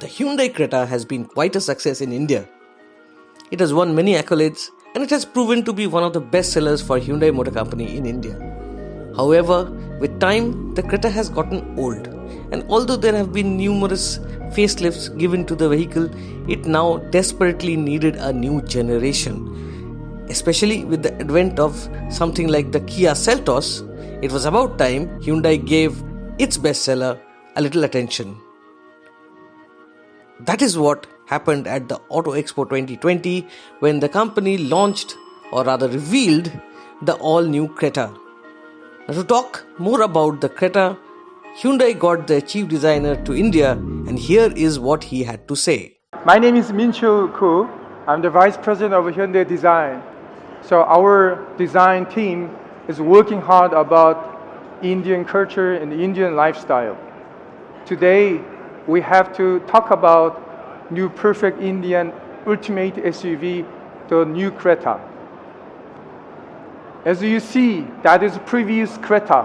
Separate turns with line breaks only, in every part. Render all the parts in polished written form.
The Hyundai Creta has been quite a success in India. It has won many accolades and it has proven to be one of the best sellers for Hyundai Motor Company in India. However, with time, the Creta has gotten old, and although there have been numerous facelifts given to the vehicle, it now desperately needed a new generation. Especially with the advent of something like the Kia Seltos, it was about time Hyundai gave its bestseller a little attention. That is what happened at the Auto Expo 2020 when the company launched, or rather revealed, the all-new Creta. Now, to talk more about the Creta, Hyundai got their chief designer to India, and here is what he had to say.
My name is Minchu Koo. I'm the Vice President of Hyundai Design. So our design team is working hard about Indian culture and Indian lifestyle. Today, we have to talk about new perfect Indian ultimate SUV, the new Creta. As you see, that is previous Creta.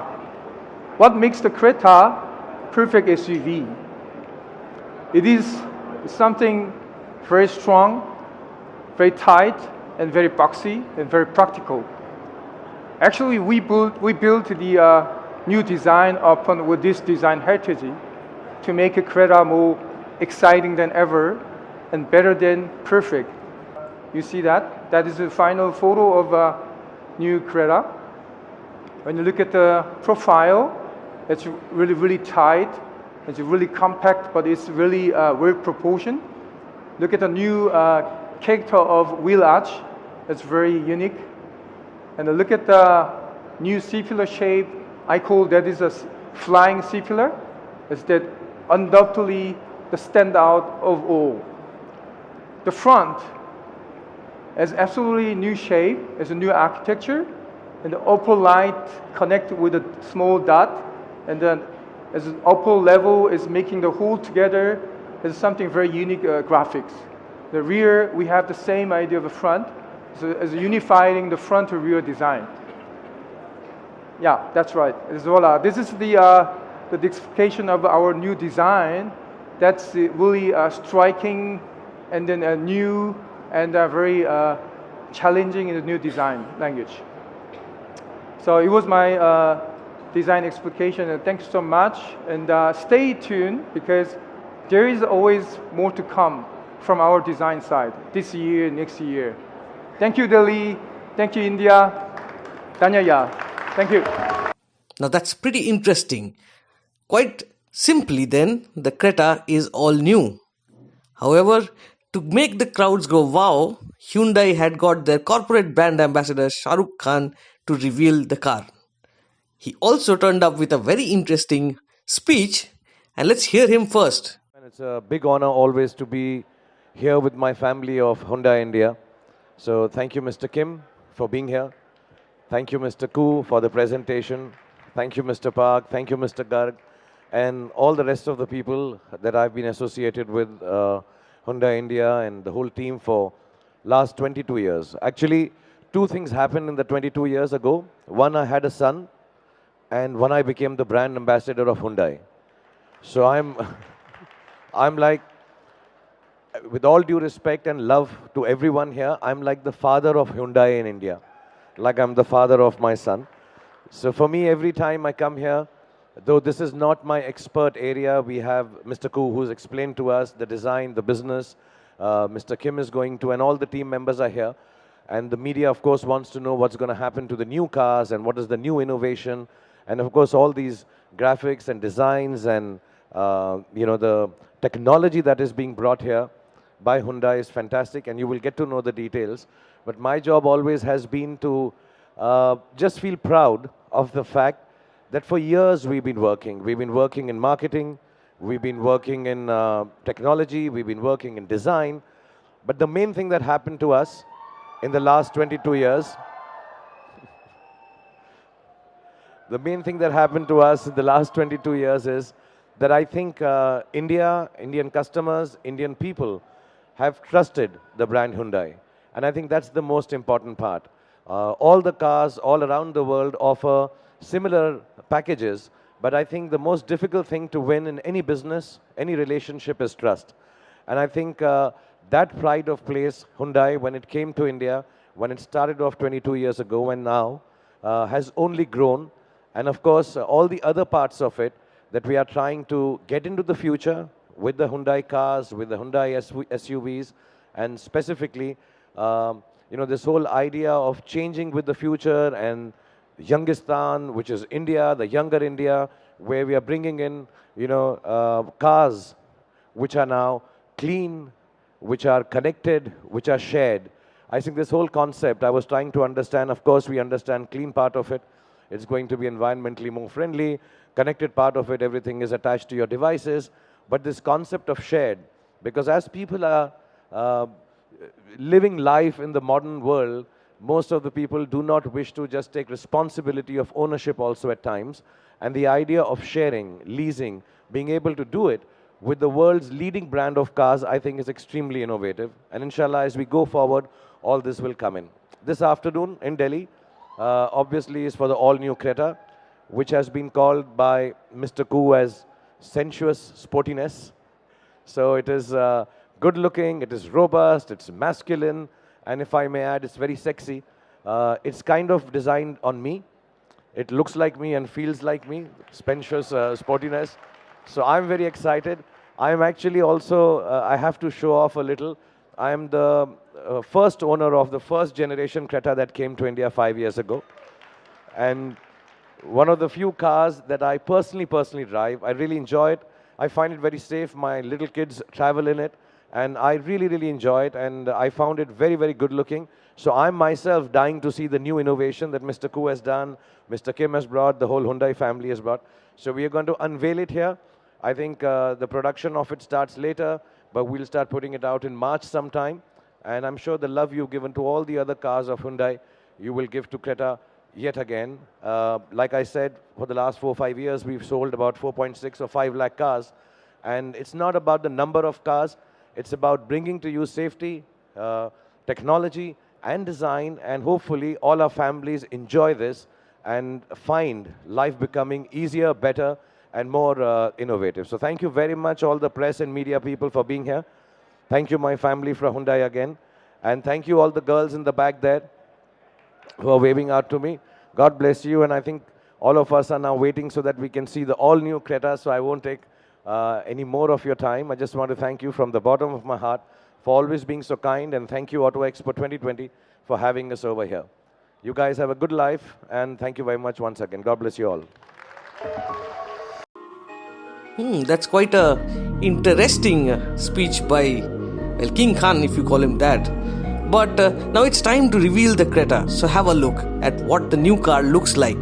What makes the Creta perfect SUV? It is something very strong, very tight, and very boxy, and very practical. Actually, we built the new design upon with this design heritage to make a Creta more exciting than ever and better than perfect. You see that? That is the final photo of a new Creta. When you look at the profile, it's really, really tight. It's really compact, but it's really well proportioned. Look at the new character of wheel arch. It's very unique. And look at the new C-pillar shape. I call that is a flying C-pillar. It's that undoubtedly the standout of all. The front is absolutely new shape. It's a new architecture. And the upper light connected with a small dot. And then as the upper level is making the whole together, is something very unique graphics. The rear, we have the same idea of the front. So it's unifying the front to rear design. Yeah, that's right. This is the explication of our new design. That's really striking and then new and very challenging in the new design language. So it was my design explication, and thanks so much. And stay tuned because there is always more to come from our design side this year, next year. Thank you, Delhi. Thank you, India. Danyaya. Thank you.
Now that's pretty interesting. Quite simply then, the Creta is all new. However, to make the crowds go wow, Hyundai had got their corporate brand ambassador Shah Rukh Khan to reveal the car. He also turned up with a very interesting speech, and let's hear him first.
It's a big honor always to be here with my family of Hyundai India. So thank you, Mr. Kim, for being here. Thank you, Mr. Koo, for the presentation. Thank you, Mr. Park. Thank you, Mr. Garg. And all the rest of the people that I've been associated with Hyundai India and the whole team for last 22 years. Actually, two things happened in the 22 years ago. One, I had a son, and one, I became the brand ambassador of Hyundai. So I'm like, with all due respect and love to everyone here, I'm like the father of Hyundai in India. Like I'm the father of my son. So for me, every time I come here, though this is not my expert area, we have Mr. Koo who's explained to us the design, the business. Mr. Kim is going to, and all the team members are here. And the media, of course, wants to know what's going to happen to the new cars and what is the new innovation. And of course, all these graphics and designs and the technology that is being brought here by Hyundai is fantastic, and you will get to know the details. But my job always has been to just feel proud of the fact that for years we've been working. We've been working in marketing, we've been working in technology, we've been working in design. But the main thing that happened to us in the last 22 years, the main thing that happened to us in the last 22 years is that I think Indian customers, Indian people have trusted the brand Hyundai. And I think that's the most important part. All the cars all around the world offer similar packages, but I think the most difficult thing to win in any business, any relationship is trust. And I think that pride of place, Hyundai, when it came to India, when it started off 22 years ago and now, has only grown. And of course, all the other parts of it that we are trying to get into the future with the Hyundai cars, with the Hyundai SUVs, and specifically, this whole idea of changing with the future and Youngistan, which is India, the younger India, where we are bringing in, cars which are now clean, which are connected, which are shared. I think this whole concept, I was trying to understand, of course, we understand clean part of it. It's going to be environmentally more friendly. Connected part of it, everything is attached to your devices. But this concept of shared, because as people are living life in the modern world, most of the people do not wish to just take responsibility of ownership also at times. And the idea of sharing, leasing, being able to do it with the world's leading brand of cars, I think is extremely innovative. And inshallah, as we go forward, all this will come in. This afternoon in Delhi, obviously is for the all-new Creta, which has been called by Mr. Koo as sensuous sportiness. So it is good looking, it is robust, it's masculine, and if I may add, it's very sexy. It's kind of designed on me. It looks like me and feels like me, sensuous sportiness. So I'm very excited. I'm actually also, I have to show off a little. I am the first owner of the first generation Creta that came to India 5 years ago. And one of the few cars that I personally drive. I really enjoy it. I find it very safe. My little kids travel in it. And I really enjoy it. And I found it very good looking. So I'm myself dying to see the new innovation that Mr. Koo has done, Mr. Kim has brought, the whole Hyundai family has brought. So we are going to unveil it here. I think the production of it starts later, but we'll start putting it out in March sometime. And I'm sure the love you've given to all the other cars of Hyundai, you will give to Creta yet again. Like I said, for the last 4 or 5 years, we've sold about 4.6 or 5 lakh cars. And it's not about the number of cars. It's about bringing to you safety, technology, and design. And hopefully, all our families enjoy this and find life becoming easier, better, and more innovative. So thank you very much, all the press and media people, for being here. Thank you, my family from Hyundai again. And thank you, all the girls in the back there who are waving out to me. God bless you. And I think all of us are now waiting so that we can see the all-new Creta. So I won't take any more of your time. I just want to thank you from the bottom of my heart for always being so kind. And thank you, Auto Expo 2020, for having us over here. You guys have a good life. And thank you very much once again. God bless you all.
That's quite a interesting speech by, well, King Khan, if you call him that. But now it's time to reveal the Creta. So have a look at what the new car looks like.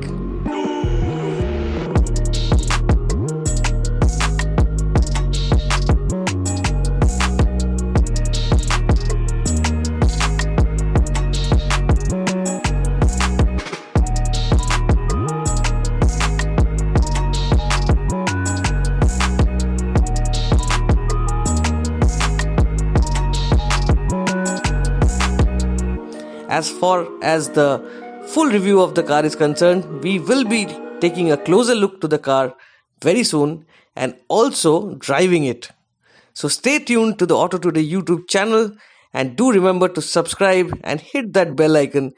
As far as the full review of the car is concerned, we will be taking a closer look to the car very soon and also driving it. So stay tuned to the Auto Today YouTube channel and do remember to subscribe and hit that bell icon